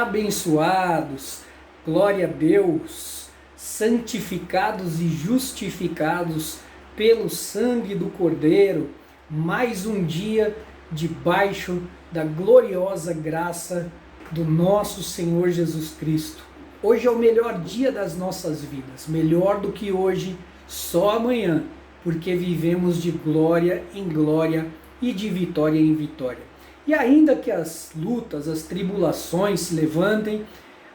abençoados, glória a Deus, santificados e justificados pelo sangue do Cordeiro, mais um dia debaixo da gloriosa graça do nosso Senhor Jesus Cristo. Hoje é o melhor dia das nossas vidas, melhor do que hoje, só amanhã, porque vivemos de glória em glória e de vitória em vitória. E ainda que as lutas, as tribulações se levantem,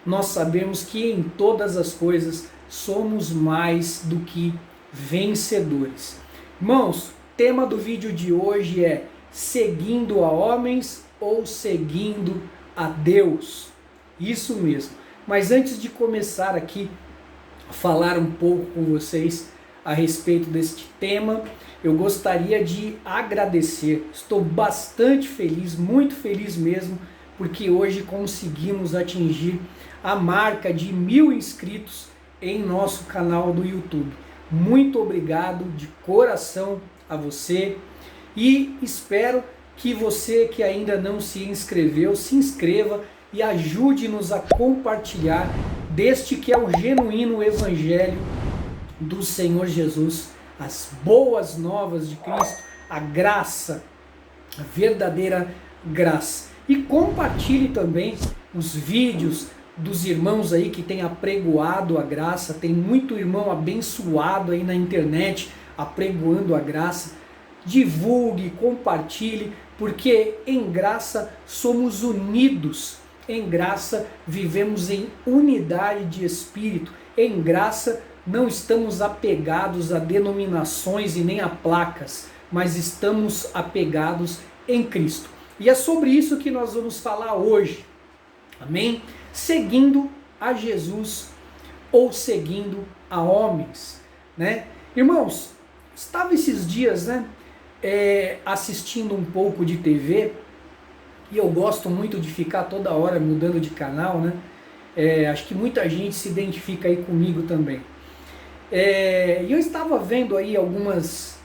nós sabemos que em todas as coisas somos mais do que vencedores. Irmãos, o tema do vídeo de hoje é seguindo a homens ou seguindo a Deus. Isso mesmo. Mas antes de começar aqui a falar um pouco com vocês a respeito deste tema, eu gostaria de agradecer. Estou bastante feliz, muito feliz mesmo, porque hoje conseguimos atingir a marca de 1000 inscritos em nosso canal do YouTube. Muito obrigado de coração a você e espero que você que ainda não se inscreveu, se inscreva e ajude-nos a compartilhar deste que é o genuíno Evangelho do Senhor Jesus, as boas novas de Cristo, a graça, a verdadeira graça. E compartilhe também os vídeos dos irmãos aí que têm apregoado a graça. Tem muito irmão abençoado aí na internet apregoando a graça. Divulgue, compartilhe, porque em graça somos unidos, em graça vivemos em unidade de espírito, em graça não estamos apegados a denominações e nem a placas, mas estamos apegados em Cristo. E é sobre isso que nós vamos falar hoje, amém? Seguindo a Jesus ou seguindo a homens, né? Irmãos, estava esses dias, né, assistindo um pouco de TV, e eu gosto muito de ficar toda hora mudando de canal, né? Acho que muita gente se identifica aí comigo também. E eu estava vendo aí algumas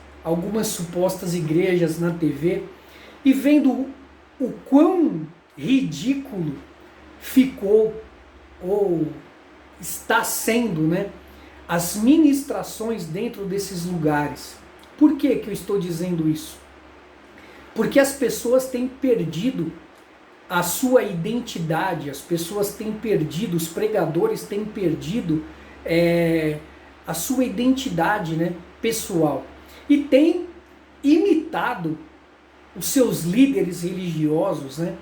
supostas igrejas na TV e vendo o quão ridículo ficou ou está sendo, né, as ministrações dentro desses lugares. Por que eu estou dizendo isso? Porque as pessoas têm perdido a sua identidade, as pessoas têm perdido, os pregadores têm perdido a sua identidade, né, pessoal, e têm imitado os seus líderes religiosos, né,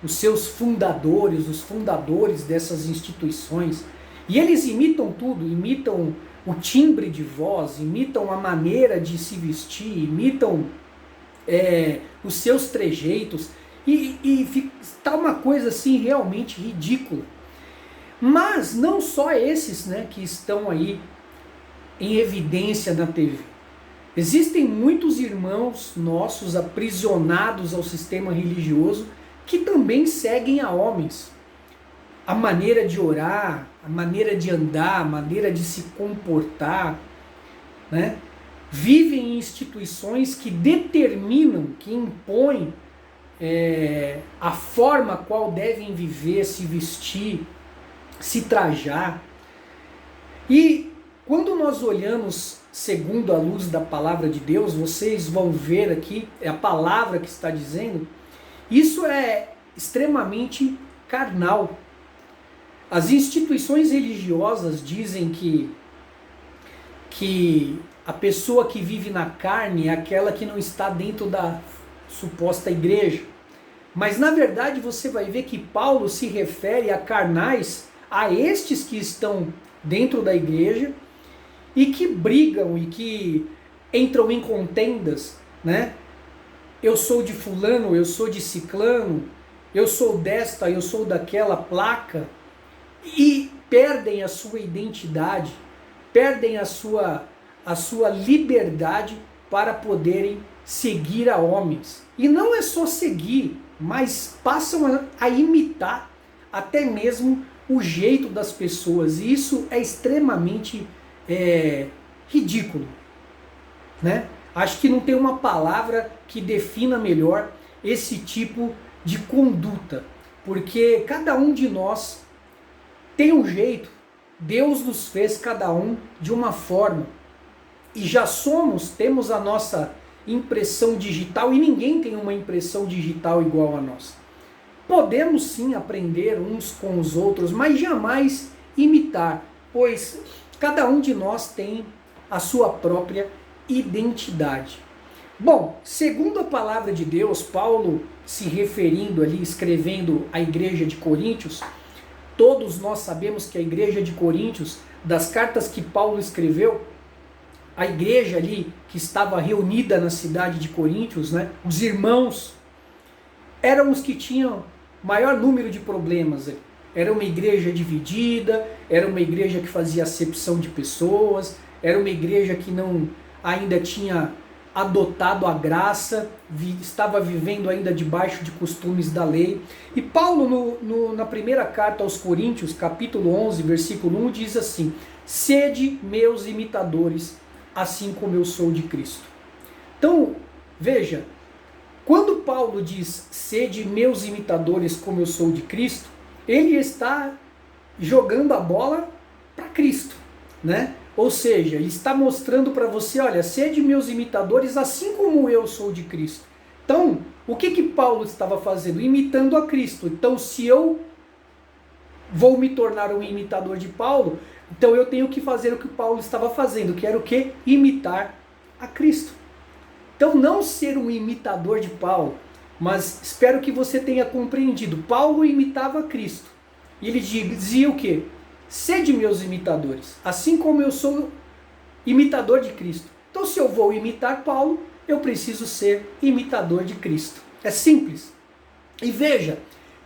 os seus fundadores, os fundadores dessas instituições, e eles imitam tudo, imitam o timbre de voz, imitam a maneira de se vestir, imitam os seus trejeitos, e está uma coisa assim realmente ridícula. Mas não só esses, né, que estão aí em evidência na TV. Existem muitos irmãos nossos aprisionados ao sistema religioso que também seguem a homens. A maneira de orar, a maneira de andar, a maneira de se comportar, né? Vivem em instituições que determinam, que impõem a forma qual devem viver, se vestir, se trajar. E quando nós olhamos segundo a luz da palavra de Deus, vocês vão ver aqui, é a palavra que está dizendo, isso é extremamente carnal. As instituições religiosas dizem que a pessoa que vive na carne é aquela que não está dentro da suposta igreja. Mas na verdade você vai ver que Paulo se refere a carnais, a estes que estão dentro da igreja e que brigam e que entram em contendas, né? Eu sou de fulano, eu sou de ciclano, eu sou desta, eu sou daquela placa, e perdem a sua identidade, perdem a sua liberdade para poderem seguir a homens. E não é só seguir, mas passam a imitar até mesmo o jeito das pessoas, e isso é extremamente ridículo, né? Acho que não tem uma palavra que defina melhor esse tipo de conduta, porque cada um de nós tem um jeito, Deus nos fez cada um de uma forma, e já temos a nossa impressão digital, e ninguém tem uma impressão digital igual a nossa. Podemos sim aprender uns com os outros, mas jamais imitar, pois cada um de nós tem a sua própria identidade. Bom, segundo a palavra de Deus, Paulo se referindo ali, escrevendo à igreja de Coríntios, todos nós sabemos que a igreja de Coríntios, das cartas que Paulo escreveu, a igreja ali que estava reunida na cidade de Coríntios, né, os irmãos, eram os que tinham maior número de problemas. Era uma igreja dividida, era uma igreja que fazia acepção de pessoas, era uma igreja que ainda tinha adotado a graça, estava vivendo ainda debaixo de costumes da lei. E Paulo, na primeira carta aos Coríntios, capítulo 11, versículo 1, diz assim: sede meus imitadores, assim como eu sou de Cristo. Então, veja, quando Paulo diz, sede meus imitadores como eu sou de Cristo, ele está jogando a bola para Cristo, né? Ou seja, ele está mostrando para você, olha, sede meus imitadores assim como eu sou de Cristo. Então, o que Paulo estava fazendo? Imitando a Cristo. Então, se eu vou me tornar um imitador de Paulo, então eu tenho que fazer o que Paulo estava fazendo, que era o quê? Imitar a Cristo. Então, não ser um imitador de Paulo, mas espero que você tenha compreendido. Paulo imitava Cristo. E ele dizia o quê? Sede meus imitadores, assim como eu sou imitador de Cristo. Então, se eu vou imitar Paulo, eu preciso ser imitador de Cristo. É simples. E veja,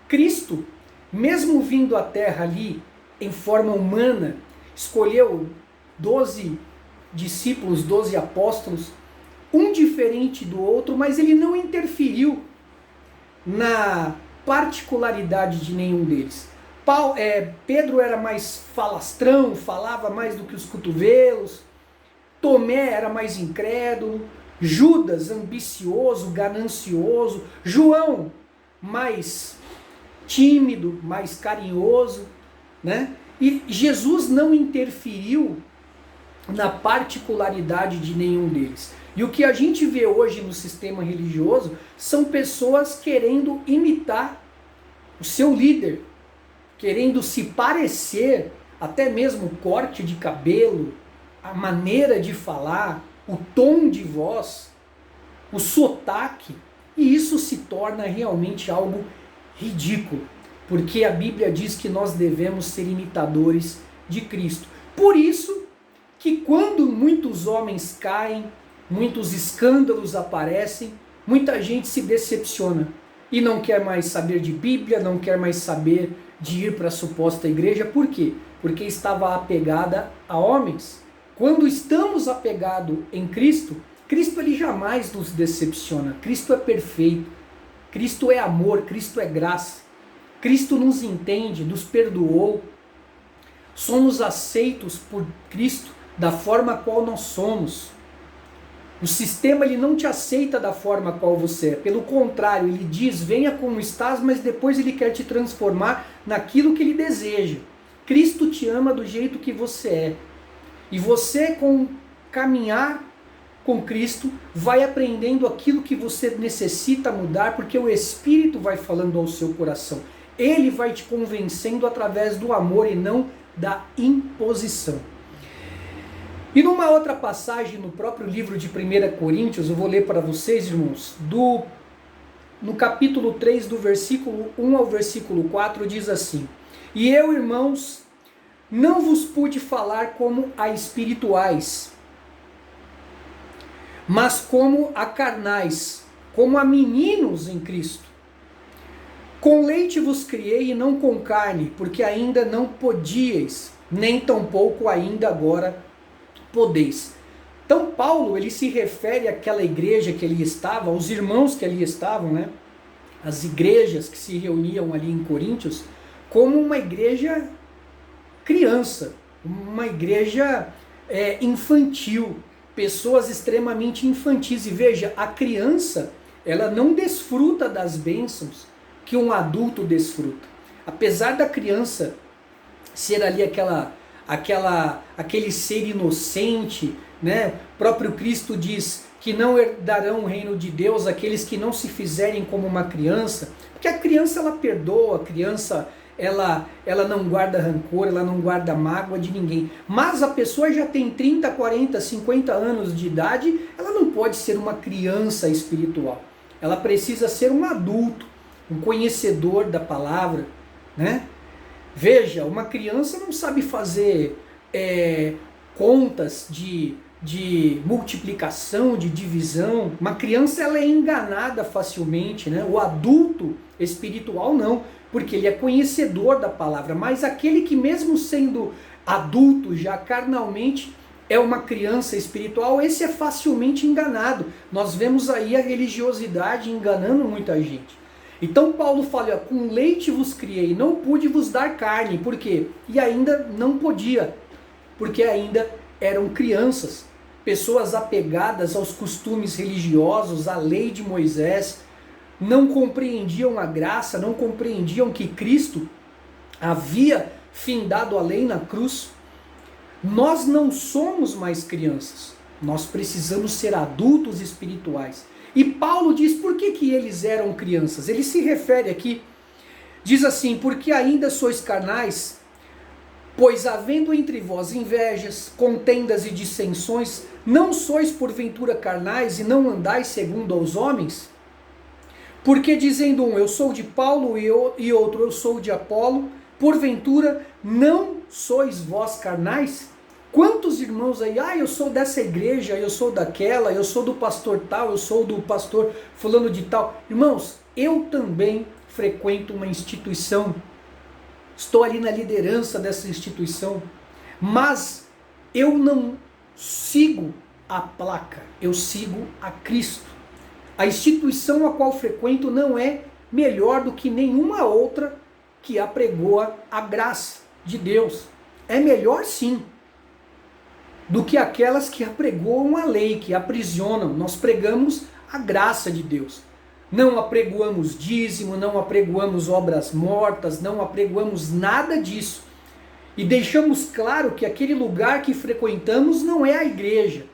Cristo, mesmo vindo à Terra ali em forma humana, escolheu 12 discípulos, 12 apóstolos, um diferente do outro, mas ele não interferiu na particularidade de nenhum deles. Pedro era mais falastrão, falava mais do que os cotovelos. Tomé era mais incrédulo. Judas, ambicioso, ganancioso. João, mais tímido, mais carinhoso, né? E Jesus não interferiu na particularidade de nenhum deles. E o que a gente vê hoje no sistema religioso são pessoas querendo imitar o seu líder, querendo se parecer, até mesmo o corte de cabelo, a maneira de falar, o tom de voz, o sotaque, e isso se torna realmente algo ridículo, porque a Bíblia diz que nós devemos ser imitadores de Cristo. Por isso que quando muitos homens caem, muitos escândalos aparecem, muita gente se decepciona e não quer mais saber de Bíblia, não quer mais saber de ir para a suposta igreja. Por quê? Porque estava apegada a homens. Quando estamos apegados em Cristo, Cristo ele jamais nos decepciona. Cristo é perfeito. Cristo é amor, Cristo é graça. Cristo nos entende, nos perdoou. Somos aceitos por Cristo da forma qual nós somos. O sistema ele não te aceita da forma qual você é. Pelo contrário, ele diz, venha como estás, mas depois ele quer te transformar naquilo que ele deseja. Cristo te ama do jeito que você é. E você, com caminhar com Cristo, vai aprendendo aquilo que você necessita mudar, porque o Espírito vai falando ao seu coração. Ele vai te convencendo através do amor e não da imposição. E numa outra passagem, no próprio livro de 1 Coríntios, eu vou ler para vocês, irmãos, no capítulo 3, do versículo 1 ao versículo 4, diz assim: E eu, irmãos, não vos pude falar como a espirituais, mas como a carnais, como a meninos em Cristo. Com leite vos criei e não com carne, porque ainda não podíeis, nem tampouco ainda agora podeis. Então Paulo, ele se refere àquela igreja que ali estava, aos irmãos que ali estavam, né? As igrejas que se reuniam ali em Coríntios, como uma igreja criança, uma igreja infantil, pessoas extremamente infantis. E veja, a criança, ela não desfruta das bênçãos que um adulto desfruta. Apesar da criança ser ali aquele ser inocente, né? O próprio Cristo diz que não herdarão o reino de Deus aqueles que não se fizerem como uma criança, porque a criança ela perdoa, a criança ela não guarda rancor, ela não guarda mágoa de ninguém. Mas a pessoa já tem 30, 40, 50 anos de idade, ela não pode ser uma criança espiritual. Ela precisa ser um adulto, um conhecedor da palavra, né? Veja, uma criança não sabe fazer contas de multiplicação, de divisão. Uma criança ela é enganada facilmente, né? O adulto espiritual não, porque ele é conhecedor da palavra. Mas aquele que mesmo sendo adulto já carnalmente é uma criança espiritual, esse é facilmente enganado. Nós vemos aí a religiosidade enganando muita gente. Então Paulo fala, com leite vos criei, não pude vos dar carne. Por quê? E ainda não podia, porque ainda eram crianças, pessoas apegadas aos costumes religiosos, à lei de Moisés, não compreendiam a graça, não compreendiam que Cristo havia findado a lei na cruz. Nós não somos mais crianças, nós precisamos ser adultos espirituais. E Paulo diz por que eles eram crianças. Ele se refere aqui, diz assim, porque ainda sois carnais, pois havendo entre vós invejas, contendas e dissensões, não sois porventura carnais e não andais segundo aos homens? Porque dizendo um, eu sou de Paulo, e outro, eu sou de Apolo, porventura não sois vós carnais? Quantos irmãos aí, eu sou dessa igreja, eu sou daquela, eu sou do pastor tal, eu sou do pastor fulano de tal. Irmãos, eu também frequento uma instituição, estou ali na liderança dessa instituição, mas eu não sigo a placa, eu sigo a Cristo. A instituição a qual frequento não é melhor do que nenhuma outra que apregoa a graça de Deus. É melhor sim do que aquelas que apregoam a lei, que aprisionam. Nós pregamos a graça de Deus. Não apregoamos dízimo, não apregoamos obras mortas, não apregoamos nada disso. E deixamos claro que aquele lugar que frequentamos não é a igreja.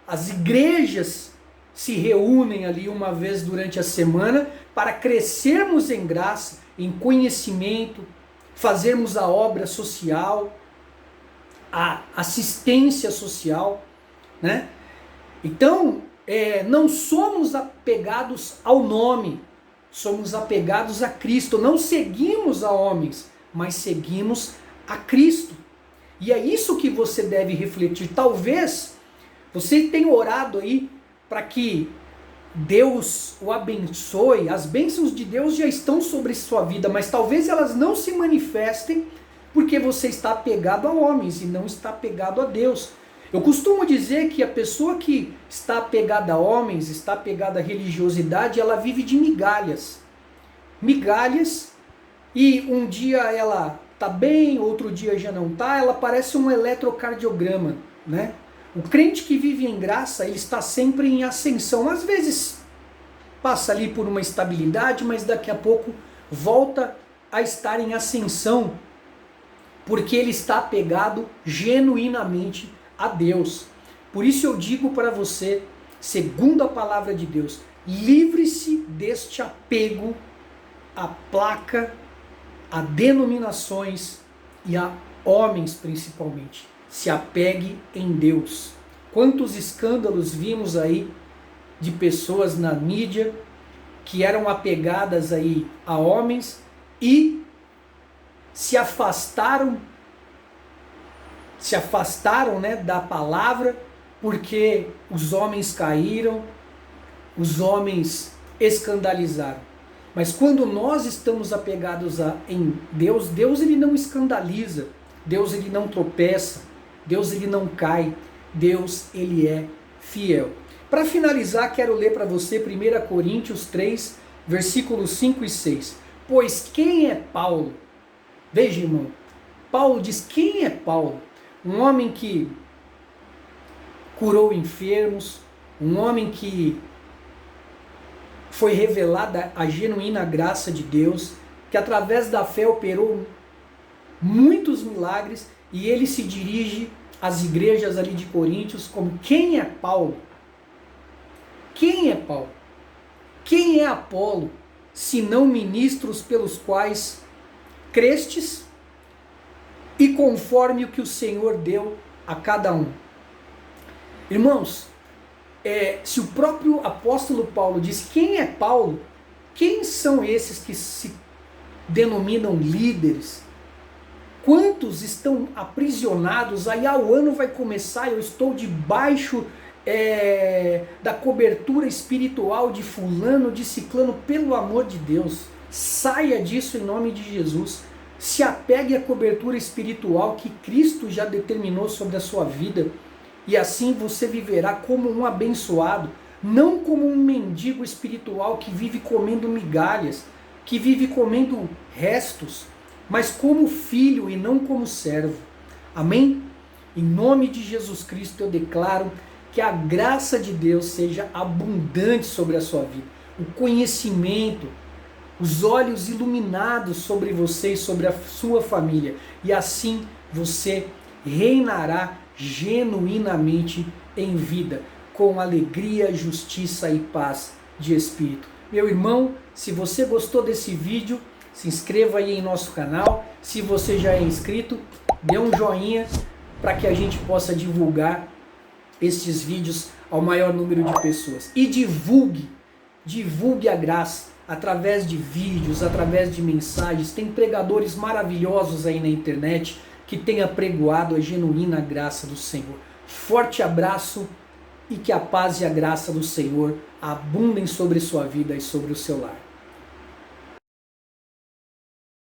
As igrejas se reúnem ali uma vez durante a semana para crescermos em graça, em conhecimento, fazermos a obra social, a assistência social, né? Então, não somos apegados ao nome, somos apegados a Cristo. Não seguimos a homens, mas seguimos a Cristo. E é isso que você deve refletir. Talvez você tenha orado aí para que Deus o abençoe. As bênçãos de Deus já estão sobre sua vida, mas talvez elas não se manifestem porque você está apegado a homens e não está apegado a Deus. Eu costumo dizer que a pessoa que está apegada a homens, está apegada à religiosidade, ela vive de migalhas. Migalhas, e um dia ela está bem, outro dia já não está, ela parece um eletrocardiograma, né? O crente que vive em graça, ele está sempre em ascensão. Às vezes passa ali por uma estabilidade, mas daqui a pouco volta a estar em ascensão, porque ele está apegado genuinamente a Deus. Por isso eu digo para você, segundo a palavra de Deus, livre-se deste apego à placa, a denominações e a homens principalmente. Se apegue em Deus. Quantos escândalos vimos aí de pessoas na mídia que eram apegadas aí a homens e se afastaram, né, da palavra, porque os homens caíram, os homens escandalizaram. Mas quando nós estamos apegados em Deus, Deus ele não escandaliza, Deus ele não tropeça, Deus ele não cai, Deus ele é fiel. Para finalizar, quero ler para você 1 Coríntios 3, versículos 5 e 6. Pois quem é Paulo? Veja, irmão, Paulo diz, quem é Paulo? Um homem que curou enfermos, um homem que foi revelada a genuína graça de Deus, que através da fé operou muitos milagres, e ele se dirige às igrejas ali de Coríntios como: quem é Paulo? Quem é Paulo? Quem é Apolo, senão ministros pelos quais crestes, e conforme o que o Senhor deu a cada um? Irmãos, se o próprio apóstolo Paulo diz quem é Paulo, quem são esses que se denominam líderes? Quantos estão aprisionados? Aí o ano vai começar, eu estou debaixo da cobertura espiritual de fulano, de ciclano. Pelo amor de Deus, saia disso em nome de Jesus. Se apegue à cobertura espiritual que Cristo já determinou sobre a sua vida, e assim você viverá como um abençoado, não como um mendigo espiritual que vive comendo migalhas, que vive comendo restos, mas como filho e não como servo. Amém? Em nome de Jesus Cristo eu declaro que a graça de Deus seja abundante sobre a sua vida, o conhecimento, os olhos iluminados sobre você e sobre a sua família, e assim você reinará genuinamente em vida, com alegria, justiça e paz de espírito. Meu irmão, se você gostou desse vídeo, se inscreva aí em nosso canal. Se você já é inscrito, dê um joinha para que a gente possa divulgar estes vídeos ao maior número de pessoas. E divulgue a graça através de vídeos, através de mensagens. Tem pregadores maravilhosos aí na internet que têm apregoado a genuína graça do Senhor. Forte abraço e que a paz e a graça do Senhor abundem sobre sua vida e sobre o seu lar.